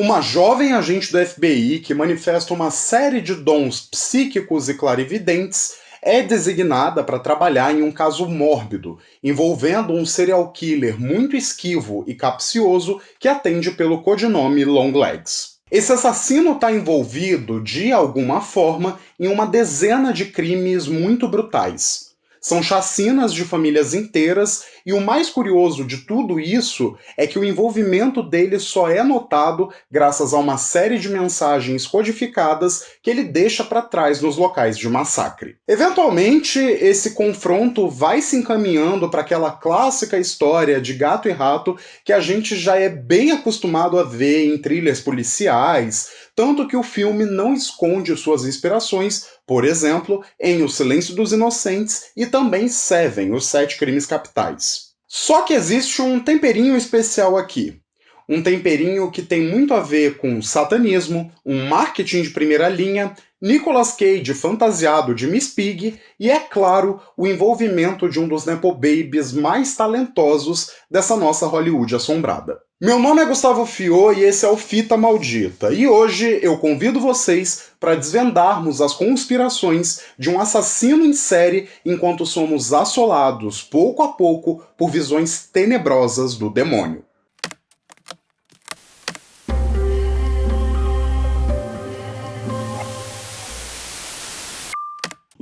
Uma jovem agente do FBI que manifesta uma série de dons psíquicos e clarividentes é designada para trabalhar em um caso mórbido, envolvendo um serial killer muito esquivo e capcioso que atende pelo codinome Longlegs. Esse assassino está envolvido, de alguma forma, em uma dezena de crimes muito brutais. São chacinas de famílias inteiras, e o mais curioso de tudo isso é que o envolvimento dele só é notado graças a uma série de mensagens codificadas que ele deixa para trás nos locais de massacre. Eventualmente, esse confronto vai se encaminhando para aquela clássica história de gato e rato que a gente já é bem acostumado a ver em thrillers policiais, tanto que o filme não esconde suas inspirações, por exemplo, em O Silêncio dos Inocentes e também Seven, Os Sete Crimes Capitais. Só que existe um temperinho especial aqui. Um temperinho que tem muito a ver com satanismo, um marketing de primeira linha, Nicolas Cage fantasiado de Miss Piggy e, é claro, o envolvimento de um dos Nepo Babies mais talentosos dessa nossa Hollywood assombrada. Meu nome é Gustavo Fiô e esse é o Fita Maldita, e hoje eu convido vocês para desvendarmos as conspirações de um assassino em série enquanto somos assolados, pouco a pouco, por visões tenebrosas do demônio.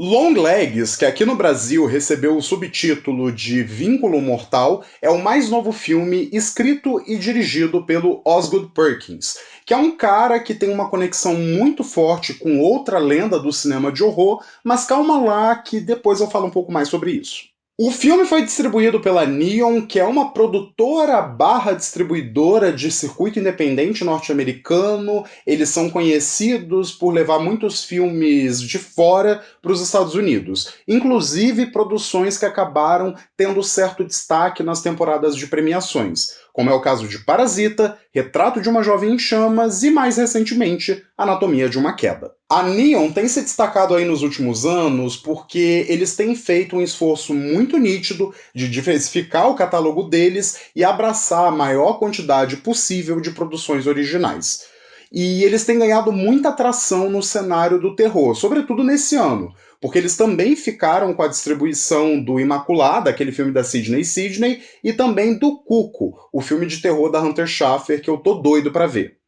Longlegs, que aqui no Brasil recebeu o subtítulo de Vínculo Mortal, é o mais novo filme escrito e dirigido pelo Osgood Perkins, que é um cara que tem uma conexão muito forte com outra lenda do cinema de horror, mas calma lá que depois eu falo um pouco mais sobre isso. O filme foi distribuído pela Neon, que é uma produtora barra distribuidora de circuito independente norte-americano. Eles são conhecidos por levar muitos filmes de fora para os Estados Unidos, inclusive produções que acabaram tendo certo destaque nas temporadas de premiações, como é o caso de Parasita, Retrato de uma Jovem em Chamas e, mais recentemente, Anatomia de uma Queda. A Neon tem se destacado aí nos últimos anos porque eles têm feito um esforço muito nítido de diversificar o catálogo deles e abraçar a maior quantidade possível de produções originais. E eles têm ganhado muita atração no cenário do terror, sobretudo nesse ano, porque eles também ficaram com a distribuição do Imaculada, aquele filme da Sidney, e também do Cuco, o filme de terror da Hunter Schafer, que eu tô doido pra ver.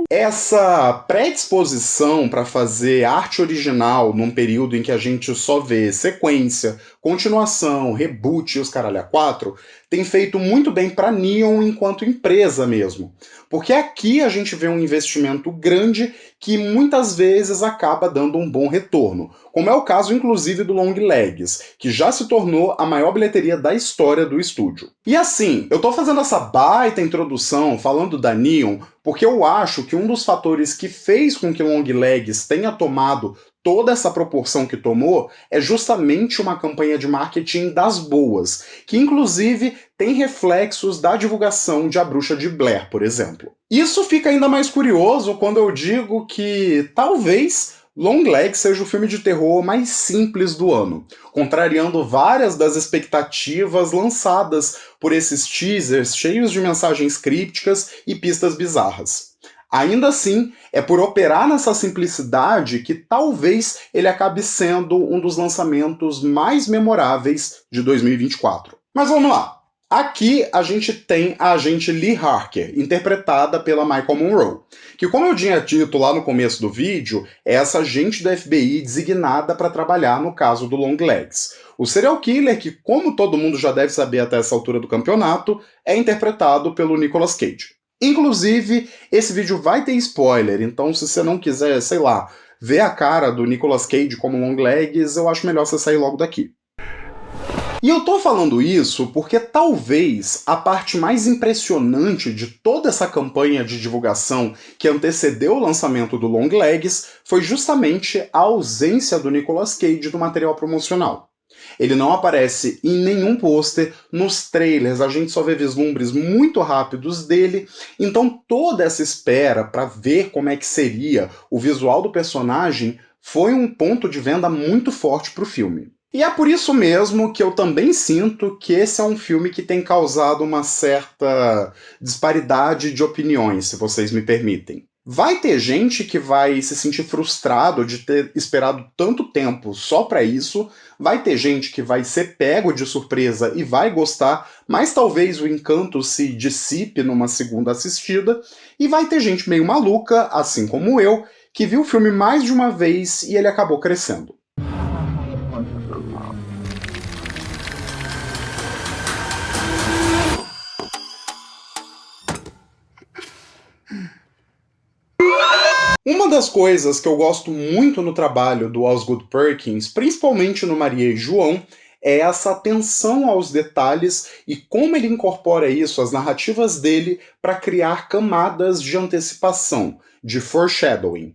Essa predisposição para fazer arte original num período em que a gente só vê sequência, continuação, reboot e os caralho a quatro, tem feito muito bem para Neon enquanto empresa mesmo. Porque aqui a gente vê um investimento grande que muitas vezes acaba dando um bom retorno, como é o caso inclusive do Longlegs, que já se tornou a maior bilheteria da história do estúdio. E assim, eu tô fazendo essa baita introdução falando da Neon porque eu acho que um dos fatores que fez com que Longlegs tenha tomado toda essa proporção que tomou é justamente uma campanha de marketing das boas, que inclusive tem reflexos da divulgação de A Bruxa de Blair, por exemplo. Isso fica ainda mais curioso quando eu digo que talvez Longlegs seja o filme de terror mais simples do ano, contrariando várias das expectativas lançadas por esses teasers cheios de mensagens crípticas e pistas bizarras. Ainda assim, é por operar nessa simplicidade que talvez ele acabe sendo um dos lançamentos mais memoráveis de 2024. Mas vamos lá! Aqui a gente tem a agente Lee Harker, interpretada pela Michael Monroe, que, como eu tinha dito lá no começo do vídeo, é essa agente da FBI designada para trabalhar no caso do Longlegs. O serial killer, que, como todo mundo já deve saber até essa altura do campeonato, é interpretado pelo Nicolas Cage. Inclusive, esse vídeo vai ter spoiler, então se você não quiser, sei lá, ver a cara do Nicolas Cage como Longlegs, eu acho melhor você sair logo daqui. E eu tô falando isso porque talvez a parte mais impressionante de toda essa campanha de divulgação que antecedeu o lançamento do Longlegs foi justamente a ausência do Nicolas Cage do material promocional. Ele não aparece em nenhum pôster, nos trailers a gente só vê vislumbres muito rápidos dele, então toda essa espera para ver como é que seria o visual do personagem foi um ponto de venda muito forte para o filme. E é por isso mesmo que eu também sinto que esse é um filme que tem causado uma certa disparidade de opiniões, se vocês me permitem. Vai ter gente que vai se sentir frustrado de ter esperado tanto tempo só pra isso, vai ter gente que vai ser pego de surpresa e vai gostar, mas talvez o encanto se dissipe numa segunda assistida, e vai ter gente meio maluca, assim como eu, que viu o filme mais de uma vez e ele acabou crescendo. Uma das coisas que eu gosto muito no trabalho do Osgood Perkins, principalmente no Maria e João, é essa atenção aos detalhes e como ele incorpora isso, as narrativas dele, para criar camadas de antecipação, de foreshadowing.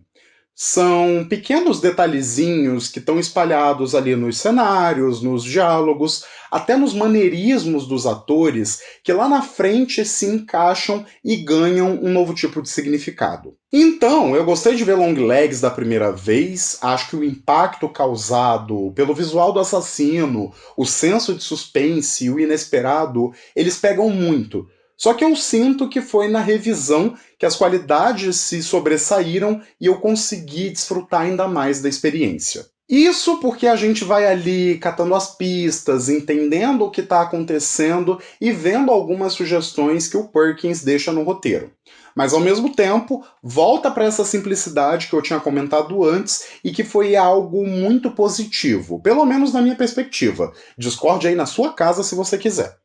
São pequenos detalhezinhos que estão espalhados ali nos cenários, nos diálogos, até nos maneirismos dos atores, que lá na frente se encaixam e ganham um novo tipo de significado. Então, eu gostei de ver Longlegs da primeira vez, acho que o impacto causado pelo visual do assassino, o senso de suspense e o inesperado, eles pegam muito. Só que eu sinto que foi na revisão que as qualidades se sobressaíram e eu consegui desfrutar ainda mais da experiência. Isso porque a gente vai ali catando as pistas, entendendo o que está acontecendo e vendo algumas sugestões que o Perkins deixa no roteiro. Mas ao mesmo tempo, volta para essa simplicidade que eu tinha comentado antes e que foi algo muito positivo, pelo menos na minha perspectiva. Discorde aí na sua casa se você quiser.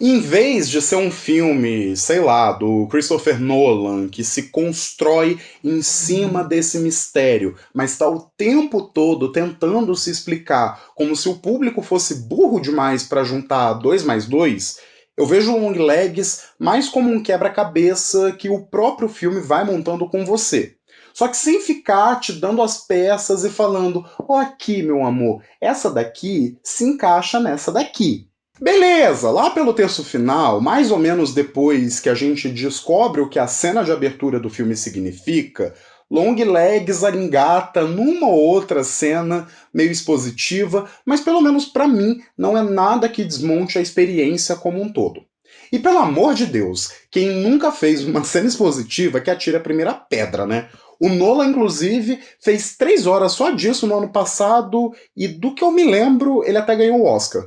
Em vez de ser um filme, sei lá, do Christopher Nolan, que se constrói em cima desse mistério, mas está o tempo todo tentando se explicar como se o público fosse burro demais para juntar 2 mais 2, eu vejo Longlegs mais como um quebra-cabeça que o próprio filme vai montando com você. Só que sem ficar te dando as peças e falando: ó, aqui, meu amor, essa daqui se encaixa nessa daqui. Beleza, lá pelo terço final, mais ou menos depois que a gente descobre o que a cena de abertura do filme significa, Longlegs engata numa ou outra cena meio expositiva, mas pelo menos pra mim não é nada que desmonte a experiência como um todo. E pelo amor de Deus, quem nunca fez uma cena expositiva que atire a primeira pedra, né? O Nolan, inclusive, fez 3 horas só disso no ano passado e, do que eu me lembro, ele até ganhou o Oscar.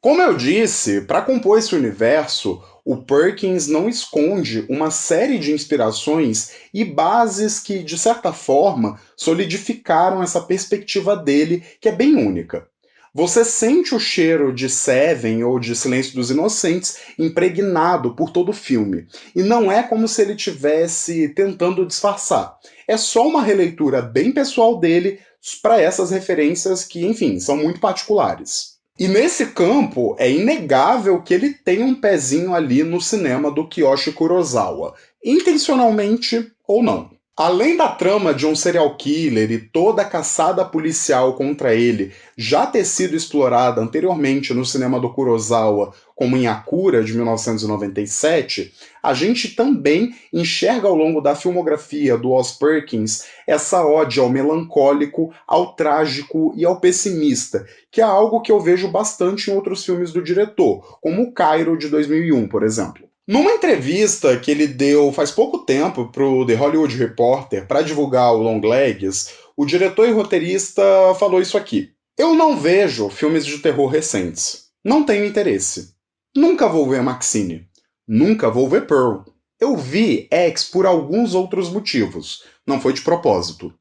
Como eu disse, para compor esse universo, o Perkins não esconde uma série de inspirações e bases que, de certa forma, solidificaram essa perspectiva dele, que é bem única. Você sente o cheiro de Seven ou de Silêncio dos Inocentes impregnado por todo o filme, e não é como se ele estivesse tentando disfarçar. É só uma releitura bem pessoal dele para essas referências que, enfim, são muito particulares. E nesse campo, é inegável que ele tem um pezinho ali no cinema do Kiyoshi Kurosawa, intencionalmente ou não. Além da trama de um serial killer e toda a caçada policial contra ele já ter sido explorada anteriormente no cinema do Kurosawa, como em Akira, de 1997, a gente também enxerga ao longo da filmografia do Oz Perkins essa ode ao melancólico, ao trágico e ao pessimista, que é algo que eu vejo bastante em outros filmes do diretor, como o Cairo, de 2001, por exemplo. Numa entrevista que ele deu faz pouco tempo para o The Hollywood Reporter para divulgar o Longlegs, o diretor e roteirista falou isso aqui: "Eu não vejo filmes de terror recentes. Não tenho interesse. Nunca vou ver Maxine. Nunca vou ver Pearl. Eu vi X por alguns outros motivos. Não foi de propósito.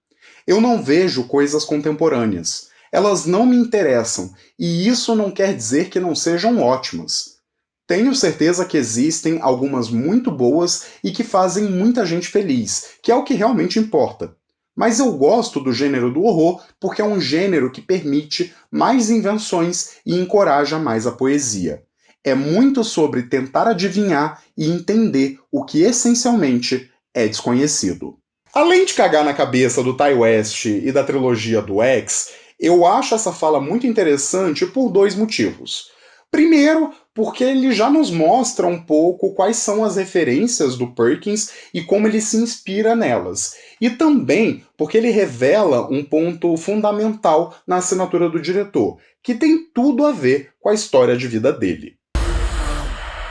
Eu não vejo coisas contemporâneas. Elas não me interessam, e isso não quer dizer que não sejam ótimas. Tenho certeza que existem algumas muito boas e que fazem muita gente feliz, que é o que realmente importa. Mas eu gosto do gênero do horror porque é um gênero que permite mais invenções e encoraja mais a poesia. É muito sobre tentar adivinhar e entender o que essencialmente é desconhecido." Além de cagar na cabeça do Ty West e da trilogia do X, eu acho essa fala muito interessante por 2 motivos. Primeiro, porque ele já nos mostra um pouco quais são as referências do Perkins e como ele se inspira nelas. E também porque ele revela um ponto fundamental na assinatura do diretor, que tem tudo a ver com a história de vida dele.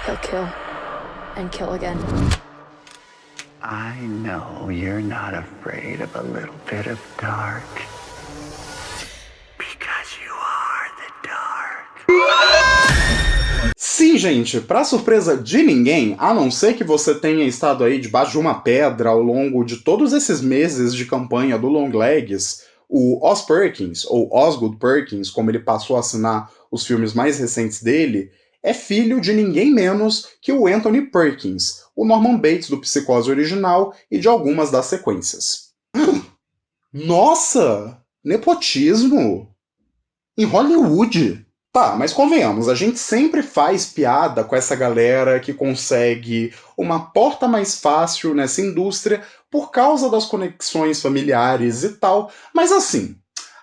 He'll kill and kill again. I know you're not afraid of a little bit of dark. Because you are the dark. Sim, gente, para surpresa de ninguém, a não ser que você tenha estado aí debaixo de uma pedra ao longo de todos esses meses de campanha do Longlegs, o Os Perkins, ou Osgood Perkins, como ele passou a assinar os filmes mais recentes dele, é filho de ninguém menos que o Anthony Perkins, o Norman Bates do Psicose original e de algumas das sequências. Nossa! Nepotismo! Em Hollywood! Tá, mas convenhamos, a gente sempre faz piada com essa galera que consegue uma porta mais fácil nessa indústria por causa das conexões familiares e tal, mas assim,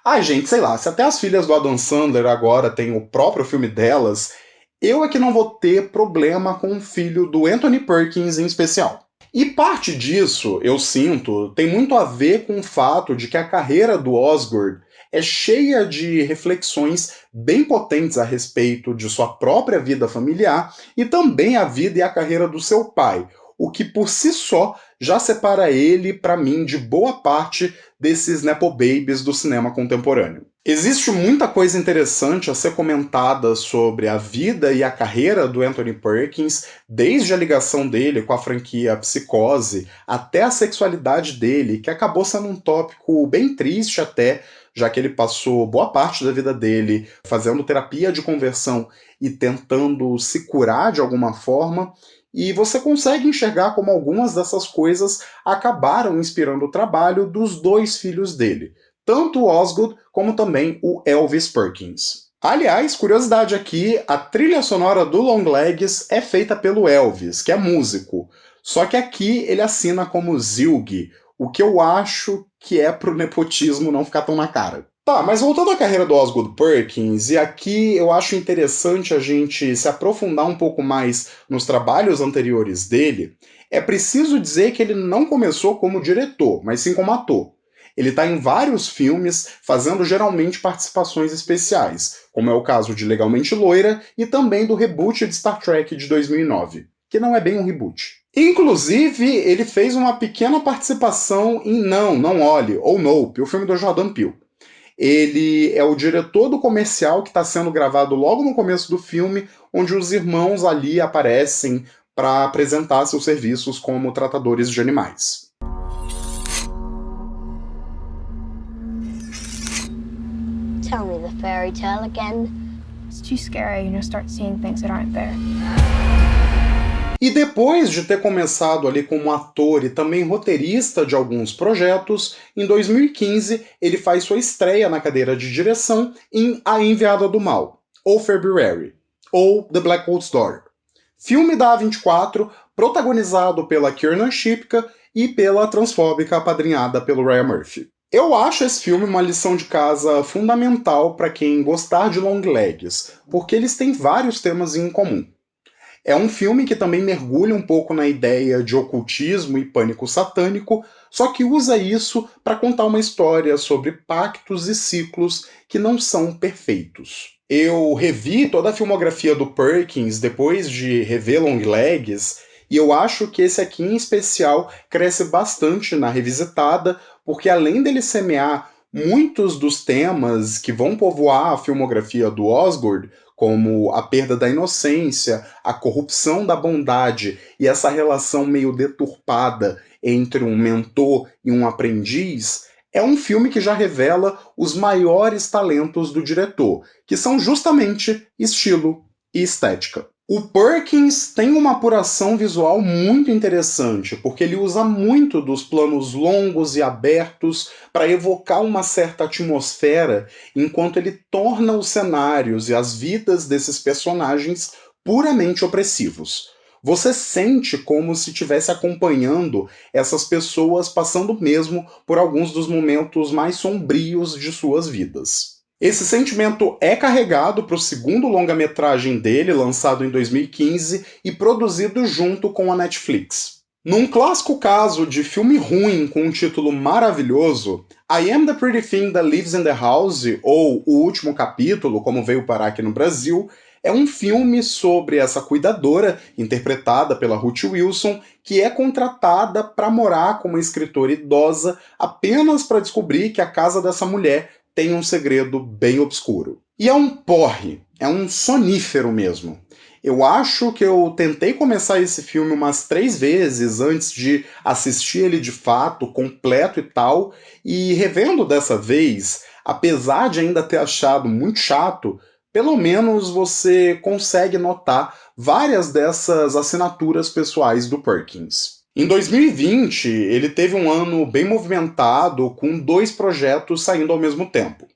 ai gente, sei lá, se até as filhas do Adam Sandler agora têm o próprio filme delas, eu é que não vou ter problema com o filho do Anthony Perkins em especial. E parte disso, eu sinto, tem muito a ver com o fato de que a carreira do Osgood é cheia de reflexões bem potentes a respeito de sua própria vida familiar e também a vida e a carreira do seu pai, o que por si só já separa ele, para mim, de boa parte desses nepo babies do cinema contemporâneo. Existe muita coisa interessante a ser comentada sobre a vida e a carreira do Anthony Perkins, desde a ligação dele com a franquia Psicose, até a sexualidade dele, que acabou sendo um tópico bem triste até, já que ele passou boa parte da vida dele fazendo terapia de conversão e tentando se curar de alguma forma, e você consegue enxergar como algumas dessas coisas acabaram inspirando o trabalho dos dois filhos dele, tanto o Osgood como também o Elvis Perkins. Aliás, curiosidade aqui, a trilha sonora do Longlegs é feita pelo Elvis, que é músico, só que aqui ele assina como Zilg, o que eu acho que é pro nepotismo não ficar tão na cara. Tá, mas voltando à carreira do Osgood Perkins, e aqui eu acho interessante a gente se aprofundar um pouco mais nos trabalhos anteriores dele, é preciso dizer que ele não começou como diretor, mas sim como ator. Ele está em vários filmes, fazendo geralmente participações especiais, como é o caso de Legalmente Loira e também do reboot de Star Trek de 2009, que não é bem um reboot. Inclusive, ele fez uma pequena participação em Não Olhe, ou Nope, o filme do Jordan Peele. Ele é o diretor do comercial que está sendo gravado logo no começo do filme, onde os irmãos ali aparecem para apresentar seus serviços como tratadores de animais. Tell me the fairy tale again. It's too scary, start seeing things that aren't there. E depois de ter começado ali como ator e também roteirista de alguns projetos, em 2015 ele faz sua estreia na cadeira de direção em A Enviada do Mal, ou February, ou The Black Coat's Daughter. Filme da A24, protagonizado pela Kiernan Shipka e pela transfóbica apadrinhada pelo Ryan Murphy. Eu acho esse filme uma lição de casa fundamental para quem gostar de Longlegs, porque eles têm vários temas em comum. É um filme que também mergulha um pouco na ideia de ocultismo e pânico satânico, só que usa isso para contar uma história sobre pactos e ciclos que não são perfeitos. Eu revi toda a filmografia do Perkins depois de rever Longlegs, e eu acho que esse aqui em especial cresce bastante na revisitada, porque além dele semear muitos dos temas que vão povoar a filmografia do Osgood, como a perda da inocência, a corrupção da bondade e essa relação meio deturpada entre um mentor e um aprendiz, é um filme que já revela os maiores talentos do diretor, que são justamente estilo e estética. O Perkins tem uma apuração visual muito interessante, porque ele usa muito dos planos longos e abertos para evocar uma certa atmosfera, enquanto ele torna os cenários e as vidas desses personagens puramente opressivos. Você sente como se estivesse acompanhando essas pessoas passando mesmo por alguns dos momentos mais sombrios de suas vidas. Esse sentimento é carregado para o segundo longa-metragem dele, lançado em 2015 e produzido junto com a Netflix. Num clássico caso de filme ruim com um título maravilhoso, I Am the Pretty Thing That Lives in the House, ou O Último Capítulo, como veio parar aqui no Brasil, é um filme sobre essa cuidadora, interpretada pela Ruth Wilson, que é contratada para morar com uma escritora idosa apenas para descobrir que a casa dessa mulher tem um segredo bem obscuro. E é um porre, é um sonífero mesmo. Eu acho que eu tentei começar esse filme umas 3 vezes antes de assistir ele de fato, completo e tal, e revendo dessa vez, apesar de ainda ter achado muito chato, pelo menos você consegue notar várias dessas assinaturas pessoais do Perkins. Em 2020, ele teve um ano bem movimentado, com 2 projetos saindo ao mesmo tempo.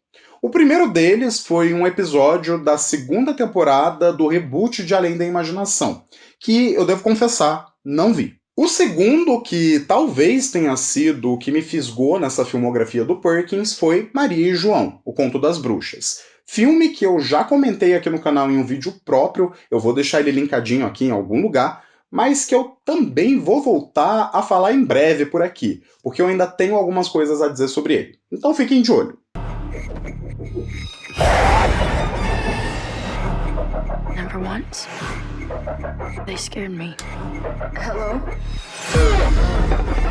O primeiro deles foi um episódio da segunda temporada do reboot de Além da Imaginação, que, eu devo confessar, não vi. O segundo, que talvez tenha sido o que me fisgou nessa filmografia do Perkins, foi Maria e João, O Conto das Bruxas. Filme que eu já comentei aqui no canal em um vídeo próprio, eu vou deixar ele linkadinho aqui em algum lugar, mas que eu também vou voltar a falar em breve por aqui, porque eu ainda tenho algumas coisas a dizer sobre ele. Então fiquem de olho. Number ones, they scared me. Hello?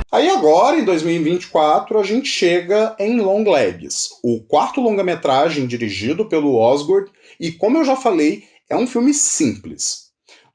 Aí agora, em 2024, a gente chega em Longlegs, o quarto longa-metragem dirigido pelo Osgood, e como eu já falei, é um filme simples.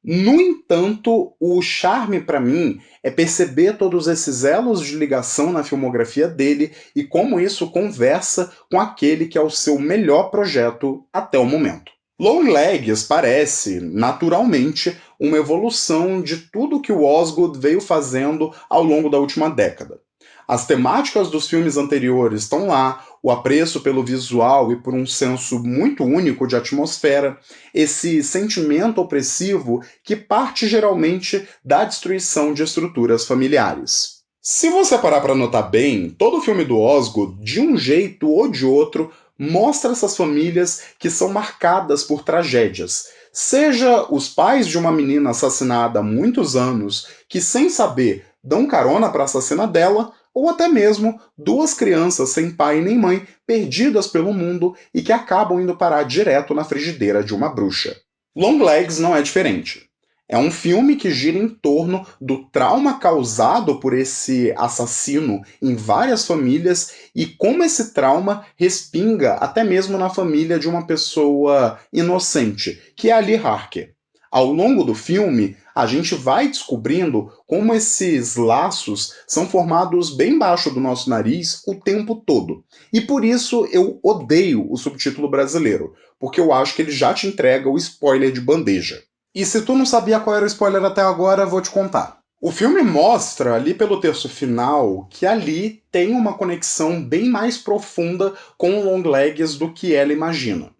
No entanto, o charme para mim é perceber todos esses elos de ligação na filmografia dele e como isso conversa com aquele que é o seu melhor projeto até o momento. Longlegs parece, naturalmente, uma evolução de tudo que o Osgood veio fazendo ao longo da última década. As temáticas dos filmes anteriores estão lá, o apreço pelo visual e por um senso muito único de atmosfera, esse sentimento opressivo que parte geralmente da destruição de estruturas familiares. Se você parar para notar bem, todo filme do Osgood, de um jeito ou de outro, mostra essas famílias que são marcadas por tragédias. Seja os pais de uma menina assassinada há muitos anos, que sem saber dão carona para a assassina dela, ou até mesmo 2 crianças sem pai nem mãe perdidas pelo mundo e que acabam indo parar direto na frigideira de uma bruxa. Longlegs não é diferente. É um filme que gira em torno do trauma causado por esse assassino em várias famílias e como esse trauma respinga até mesmo na família de uma pessoa inocente, que é a Lee Harker. Ao longo do filme, a gente vai descobrindo como esses laços são formados bem baixo do nosso nariz o tempo todo. E por isso eu odeio o subtítulo brasileiro, porque eu acho que ele já te entrega o spoiler de bandeja. E se tu não sabia qual era o spoiler até agora, vou te contar. O filme mostra, ali pelo terço final, que a Lee tem uma conexão bem mais profunda com o Longlegs do que ela imagina.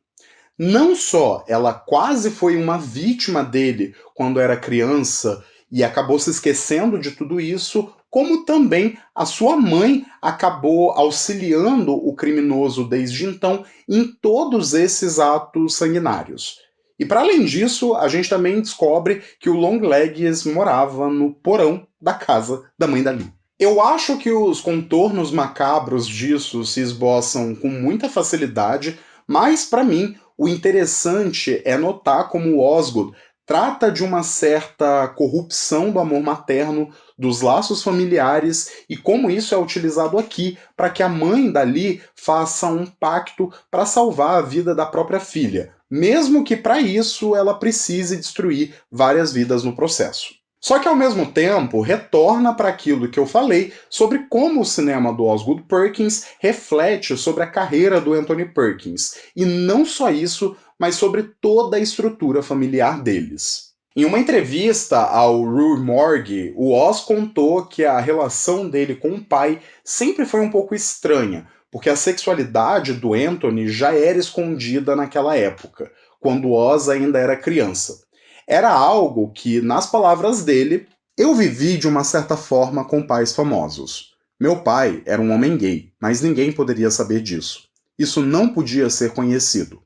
Não só ela quase foi uma vítima dele quando era criança e acabou se esquecendo de tudo isso, como também a sua mãe acabou auxiliando o criminoso desde então em todos esses atos sanguinários. E para além disso, a gente também descobre que o Longlegs morava no porão da casa da mãe da Lee. Eu acho que os contornos macabros disso se esboçam com muita facilidade, mas para mim o interessante é notar como o Osgood trata de uma certa corrupção do amor materno, dos laços familiares e como isso é utilizado aqui para que a mãe da Lee faça um pacto para salvar a vida da própria filha, mesmo que para isso ela precise destruir várias vidas no processo. Só que ao mesmo tempo retorna para aquilo que eu falei sobre como o cinema do Osgood Perkins reflete sobre a carreira do Anthony Perkins, e não só isso, mas sobre toda a estrutura familiar deles. Em uma entrevista ao Rue Morgue, o Oz contou que a relação dele com o pai sempre foi um pouco estranha, porque a sexualidade do Anthony já era escondida naquela época, quando Oz ainda era criança. Era algo que, nas palavras dele, eu vivi de uma certa forma com pais famosos. Meu pai era um homem gay, mas ninguém poderia saber disso. Isso não podia ser conhecido.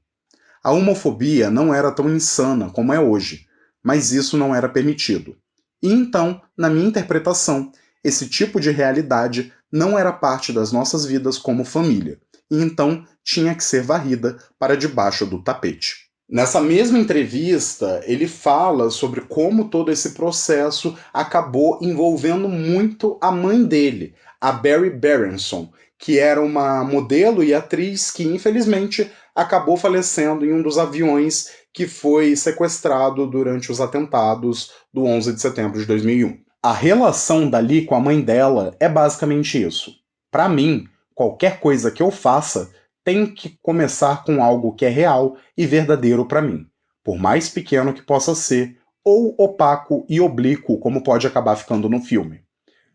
A homofobia não era tão insana como é hoje, mas isso não era permitido. E então, na minha interpretação, esse tipo de realidade não era parte das nossas vidas como família, e então tinha que ser varrida para debaixo do tapete. Nessa mesma entrevista, ele fala sobre como todo esse processo acabou envolvendo muito a mãe dele, a Barry Berenson, que era uma modelo e atriz que, infelizmente, acabou falecendo em um dos aviões que foi sequestrado durante os atentados do 11 de setembro de 2001. A relação dali com a mãe dela é basicamente isso. Para mim, qualquer coisa que eu faça tem que começar com algo que é real e verdadeiro para mim, por mais pequeno que possa ser, ou opaco e oblíquo como pode acabar ficando no filme.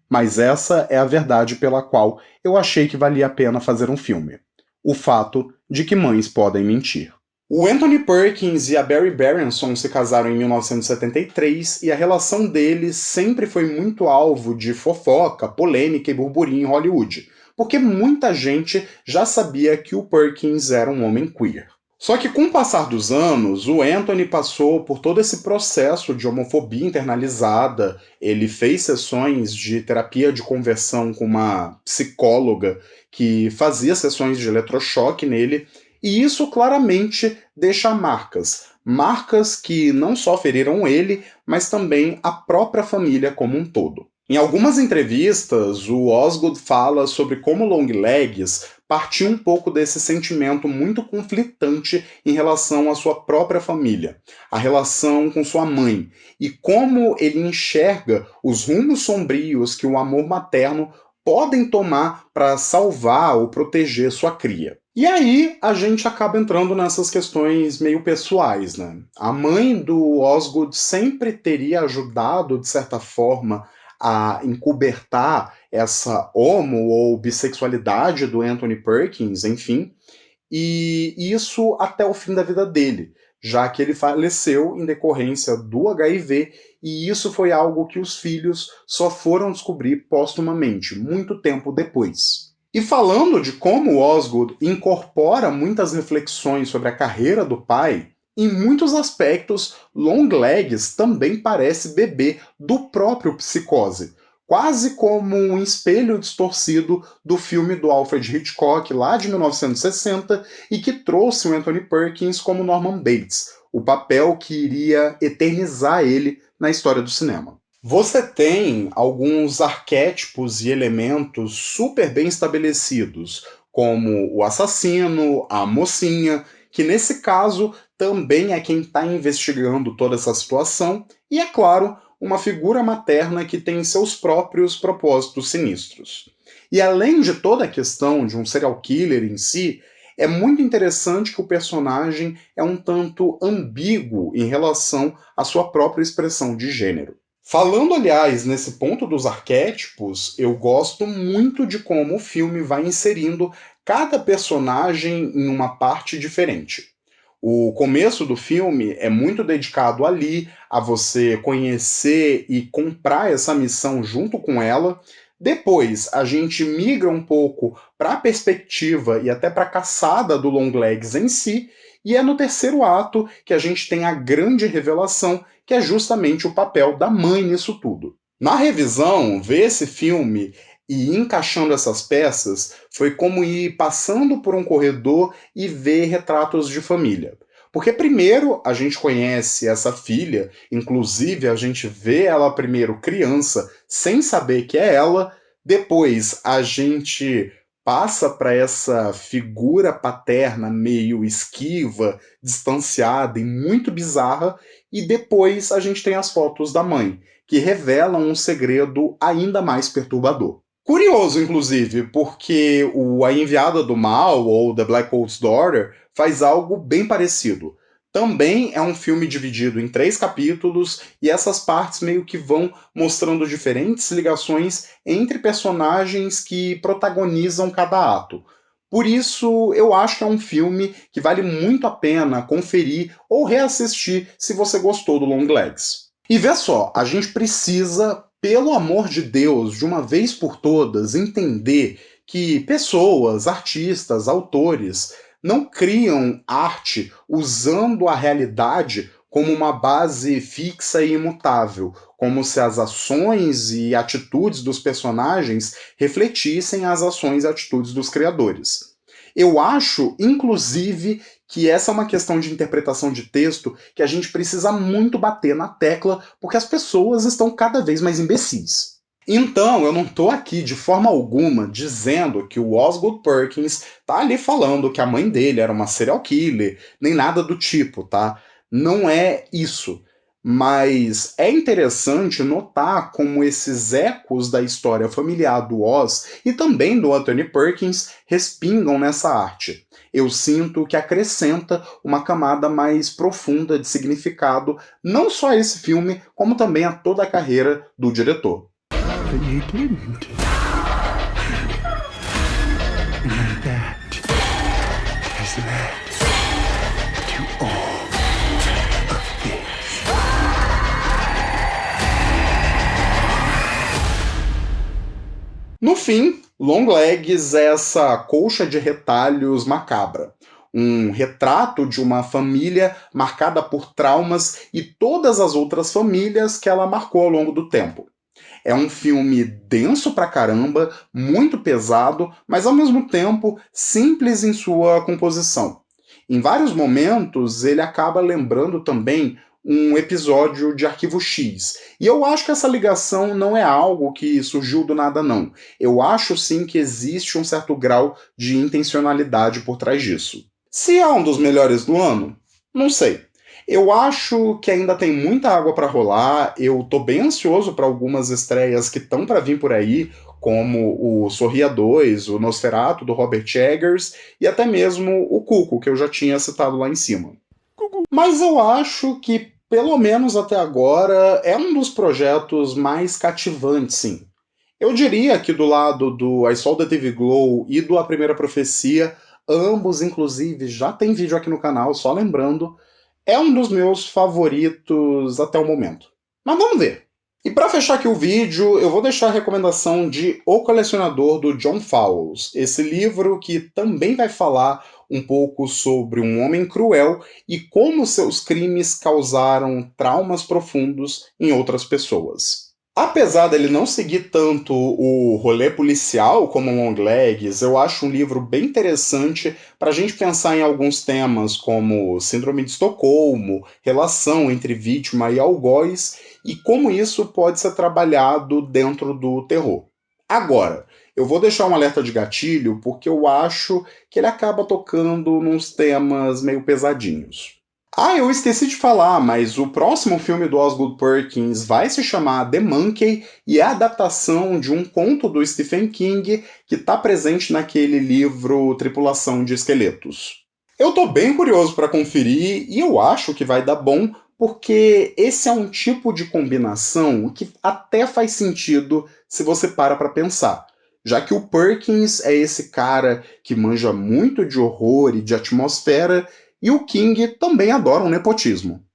Mas essa é a verdade pela qual eu achei que valia a pena fazer um filme. O fato de que mães podem mentir. O Anthony Perkins e a Barry Berenson se casaram em 1973 e a relação deles sempre foi muito alvo de fofoca, polêmica e burburinho em Hollywood, porque muita gente já sabia que o Perkins era um homem queer. Só que com o passar dos anos, o Anthony passou por todo esse processo de homofobia internalizada, ele fez sessões de terapia de conversão com uma psicóloga que fazia sessões de eletrochoque nele, e isso claramente deixa marcas. Marcas que não só feriram ele, mas também a própria família como um todo. Em algumas entrevistas, o Osgood fala sobre como Longlegs partiu um pouco desse sentimento muito conflitante em relação à sua própria família, a relação com sua mãe, e como ele enxerga os rumos sombrios que o amor materno podem tomar para salvar ou proteger sua cria. E aí a gente acaba entrando nessas questões meio pessoais, né? A mãe do Osgood sempre teria ajudado, de certa forma, a encobertar essa homo ou bissexualidade do Anthony Perkins, enfim, e isso até o fim da vida dele, já que ele faleceu em decorrência do HIV, e isso foi algo que os filhos só foram descobrir póstumamente, muito tempo depois. E falando de como Osgood incorpora muitas reflexões sobre a carreira do pai, em muitos aspectos, Longlegs também parece beber do próprio Psicose, quase como um espelho distorcido do filme do Alfred Hitchcock lá de 1960 e que trouxe o Anthony Perkins como Norman Bates, o papel que iria eternizar ele na história do cinema. Você tem alguns arquétipos e elementos super bem estabelecidos, como o assassino, a mocinha, que nesse caso também é quem está investigando toda essa situação, e é claro, uma figura materna que tem seus próprios propósitos sinistros. E além de toda a questão de um serial killer em si, é muito interessante que o personagem é um tanto ambíguo em relação à sua própria expressão de gênero. Falando, aliás, nesse ponto dos arquétipos, eu gosto muito de como o filme vai inserindo cada personagem em uma parte diferente. O começo do filme é muito dedicado ali a você conhecer e comprar essa missão junto com ela. Depois, a gente migra um pouco para a perspectiva e até para a caçada do Longlegs em si, e é no terceiro ato que a gente tem a grande revelação, que é justamente o papel da mãe nisso tudo. Na revisão, ver esse filme e ir encaixando essas peças foi como ir passando por um corredor e ver retratos de família. Porque primeiro a gente conhece essa filha, inclusive a gente vê ela primeiro criança, sem saber que é ela, depois a gente passa para essa figura paterna meio esquiva, distanciada e muito bizarra, e depois a gente tem as fotos da mãe, que revelam um segredo ainda mais perturbador. Curioso, inclusive, porque o A Enviada do Mal, ou The Black Coat's Daughter, faz algo bem parecido. Também é um filme dividido em 3 capítulos, e essas partes meio que vão mostrando diferentes ligações entre personagens que protagonizam cada ato. Por isso, eu acho que é um filme que vale muito a pena conferir ou reassistir se você gostou do Longlegs. E vê só, a gente precisa, pelo amor de Deus, de uma vez por todas, entender que pessoas, artistas, autores não criam arte usando a realidade como uma base fixa e imutável, como se as ações e atitudes dos personagens refletissem as ações e atitudes dos criadores. Eu acho, inclusive, que essa é uma questão de interpretação de texto que a gente precisa muito bater na tecla, porque as pessoas estão cada vez mais imbecis. Então, eu não tô aqui de forma alguma dizendo que o Osgood Perkins tá ali falando que a mãe dele era uma serial killer, nem nada do tipo, tá? Não é isso. Mas é interessante notar como esses ecos da história familiar do Oz e também do Anthony Perkins respingam nessa arte. Eu sinto que acrescenta uma camada mais profunda de significado, não só a esse filme, como também a toda a carreira do diretor. But you didn't. And that has led to all of this. No fim, Longlegs é essa colcha de retalhos macabra. Um retrato de uma família marcada por traumas e todas as outras famílias que ela marcou ao longo do tempo. É um filme denso pra caramba, muito pesado, mas ao mesmo tempo simples em sua composição. Em vários momentos, ele acaba lembrando também um episódio de Arquivo X. E eu acho que essa ligação não é algo que surgiu do nada, não. Eu acho sim que existe um certo grau de intencionalidade por trás disso. Se é um dos melhores do ano? Não sei. Eu acho que ainda tem muita água para rolar. Eu tô bem ansioso para algumas estreias que estão para vir por aí, como o Sorria 2, o Nosferatu do Robert Eggers e até mesmo o Cuco, que eu já tinha citado lá em cima. Mas eu acho que, pelo menos até agora, é um dos projetos mais cativantes, sim. Eu diria que do lado do I Saw the TV Glow e do A Primeira Profecia, ambos, inclusive, já tem vídeo aqui no canal, só lembrando, é um dos meus favoritos até o momento. Mas vamos ver. E para fechar aqui o vídeo, eu vou deixar a recomendação de O Colecionador, do John Fowles. Esse livro que também vai falar um pouco sobre um homem cruel e como seus crimes causaram traumas profundos em outras pessoas. Apesar dele não seguir tanto o rolê policial como Longlegs, eu acho um livro bem interessante para a gente pensar em alguns temas como Síndrome de Estocolmo, relação entre vítima e algoz e como isso pode ser trabalhado dentro do terror. Agora, eu vou deixar um alerta de gatilho porque eu acho que ele acaba tocando nos temas meio pesadinhos. Ah, eu esqueci de falar, mas o próximo filme do Osgood Perkins vai se chamar The Monkey e é a adaptação de um conto do Stephen King que está presente naquele livro Tripulação de Esqueletos. Eu tô bem curioso para conferir e eu acho que vai dar bom, porque esse é um tipo de combinação que até faz sentido se você para pensar. Já que o Perkins é esse cara que manja muito de horror e de atmosfera, e o King também adora um nepotismo.